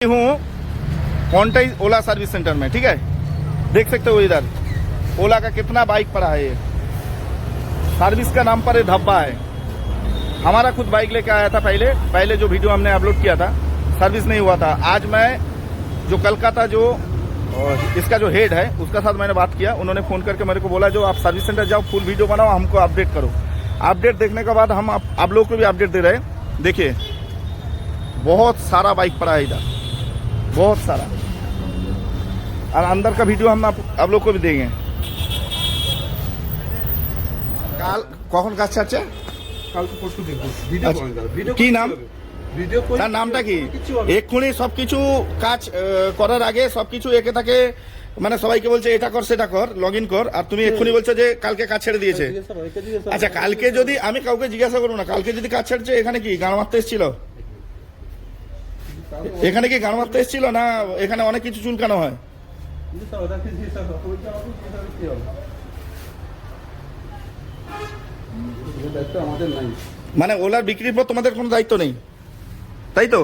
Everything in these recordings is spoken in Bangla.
हूँ कॉन्टाई ओला सर्विस सेंटर में, ठीक है। देख सकते हो इधर ओला का कितना बाइक पड़ा है। ये सर्विस का नाम पर ये धब्बा है। हमारा खुद बाइक लेके आया था पहले जो वीडियो हमने अपलोड किया था, सर्विस नहीं हुआ था। आज मैं जो कलकत्ता जो इसका जो हेड है उसका साथ मैंने बात किया। उन्होंने फोन करके मेरे को बोला जो आप सर्विस सेंटर जाओ, फुल वीडियो बनाओ, हमको अपडेट करो। अपडेट देखने के बाद हम आप लोगों को भी अपडेट दे रहे हैं। देखिए बहुत सारा बाइक पड़ा है इधर, बहुत सारा। और अंदर का वीडियो हम आप लोग को भी देंगे। কাল কখন কাজ ছাড়ছে? কালকে পরশু দেখব ভিডিও করে দাও। ভিডিও কি নাম? ভিডিও কই তার নামটা কি? এক্ষুনি সবকিছু কাজ করার আগে সবকিছু একে থাকে, মানে সবাইকে বলছে এটা কর সেটা কর, লগ ইন কর, আর তুমি এক্ষুনি বলছো যে কালকে কাজ ছেড়ে দিয়েছে। আচ্ছা কালকে যদি আমি কাউকে জিজ্ঞাসা করবো না, কালকে যদি কাজ ছাড়ছে এখানে কি গান মারতে এসেছিল? এখানে কি গান মারতে এসেছিল না এখানে অনেক কিছু চুলকানো হয়? মানে ওলার বিক্রির পর তোমাদের কোনো দায়িত্ব নেই, তাই তো?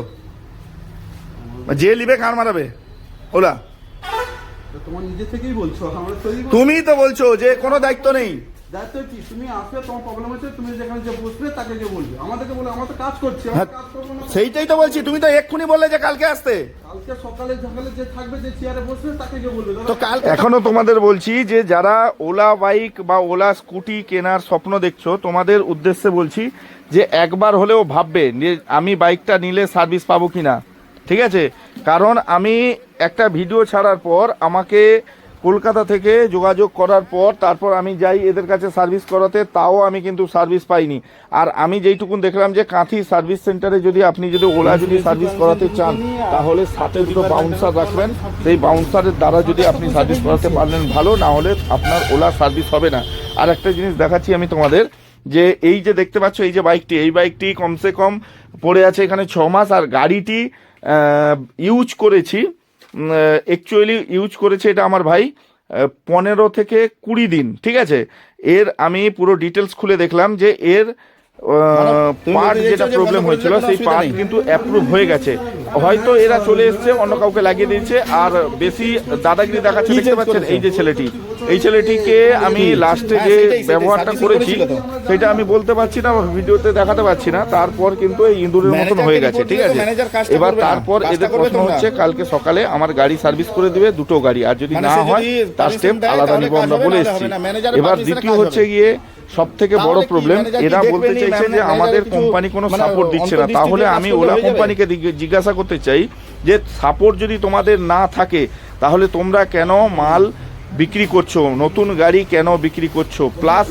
যে লিবে গান মারাবে ওলা? তোমার নিজে থেকেই বলছো, আমরা তুমি তো বলছো যে কোনো দায়িত্ব নেই। দায়িত্ব কি? তুমি আসবে, তোমার প্রবলেম হচ্ছে, তুমি যেখানে যে বসবে তাকে যে বলবে। আমাদেরকে বলে আমরা তো কাজ করছি, আমরা কাজ করবো না। সেইটাই তো বলছি, তুমি তো এক্ষুনি বললে যে কালকে আসতে। কালকে সকালে সকালে যে থাকবে, যে চেয়ারে বসবে তাকে যে বলবে। তো কাল এখনো তোমাদের বলছি যে যারা ওলা বাইক বা ওলা স্কুটি কেনার স্বপ্ন দেখছো, তোমাদের উদ্দেশ্যে বলছি যে একবার হলেও ভাববে যে আমি বাইকটা নিলে সার্ভিস পাবো কিনা, ঠিক আছে? কারণ আমি একটা ভিডিও ছাড়ার পর আমাকে কলকাতা থেকে যোগাযোগ করার পর তারপর আমি যাই এদের কাছে সার্ভিস করাতে, তাও আমি কিন্তু সার্ভিস পাইনি। আর আমি যেইটুকুন দেখলাম যে কাঁথি সার্ভিস সেন্টারে যদি আপনি যদি ওলা যদি সার্ভিস করাতে চান তাহলে সাথে দুটো বাউন্সার রাখবেন। সেই বাউন্সারের দ্বারা যদি আপনি সার্ভিস করাতে পারলেন ভালো, না হলে আপনার ওলা সার্ভিস হবে না। আর একটা জিনিস দেখাচ্ছি আমি তোমাদের, যে এই যে দেখতে পাচ্ছ এই যে বাইকটি, এই বাইকটি কমসে কম পড়ে আছে এখানে 6 মাস। আর গাড়িটি ইউজ করেছি, অ্যাকচুয়ালি ইউজ করেছে এটা আমার ভাই 15 থেকে 20 দিন, ঠিক আছে? এর আমি পুরো ডিটেলস খুলে দেখলাম যে এর পার্ট যেটা প্রবলেম হয়েছিল সেই পার্ট কিন্তু অ্যাপ্রুভ হয়ে গেছে। হয়তো এরা চলে এসছে, অন্য কাউকে লাগিয়ে দিয়েছে। আর বেশি দাদাগিরি দেখাচ্ছে, দেখতে পাচ্ছেন এই যে ছেলেটি, এই ছেলেটিকে আমি লাস্টে যে ব্যবহারটা করেছি সেটা আমি বলতে পারছি না, ভিডিওতে দেখাতে পারছি না। তারপর কিন্তু এই ইঁদুরের মতন হয়ে গেছে, ঠিক আছে? এবার তারপর এদের প্রশ্ন হচ্ছে কালকে সকালে আমার গাড়ি সার্ভিস করে দিবে, দুটো গাড়ি, আর যদি না হয় তার স্টেপ আলাদা নিব আমরা বলে এসেছি। এবার দ্বিতীয় হচ্ছে গিয়ে সব থেকে বড় প্রবলেম, এরা বলতে চাইছে যে আমাদের কোম্পানি কোনো সাপোর্ট দিচ্ছে না। তাহলে আমি ওলা কোম্পানিকে জিজ্ঞাসা করতে চাই যে সাপোর্ট যদি তোমাদের না থাকে তাহলে তোমরা কেন মাল বিক্রি করছো, নতুন গাড়ি কেন বিক্রি করছো? প্লাস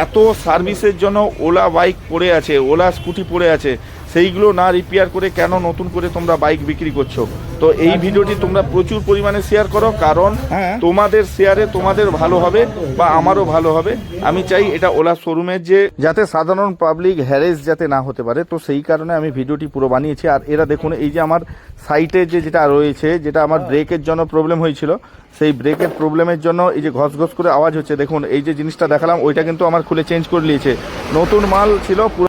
এত সার্ভিসের জন্য ওলা বাইক পড়ে আছে, ওলা স্কুটি পড়ে আছে, সেইগুলো না রিপেয়ার করে কেন নতুন করে তোমরা বাইক বিক্রি করছো? তো এই ভিডিওটি তোমরা প্রচুর পরিমাণে শেয়ার করো, কারণ তোমাদের শেয়ারে তোমাদের ভালো হবে বা আমারও ভালো হবে। আমি চাই এটা ওলা শোরুমের যে যাতে সাধারণ পাবলিক হ্যারেস যাতে না হতে পারে, তো সেই কারণে আমি ভিডিওটি পুরো বানিয়েছি। আর এরা দেখুন এই যে আমার সাইটে যেটা রয়েছে, যেটা আমার ব্রেকের জন্য প্রবলেম হয়েছিল, সেই ব্রেকের প্রবলেমের জন্য এই যে ঘস ঘস করে আওয়াজ হচ্ছে, দেখুন এই যে জিনিসটা দেখালাম ওইটা কিন্তু আমার খুলে চেঞ্জ করে নিয়েছে। নতুন মাল ছিল পুরো।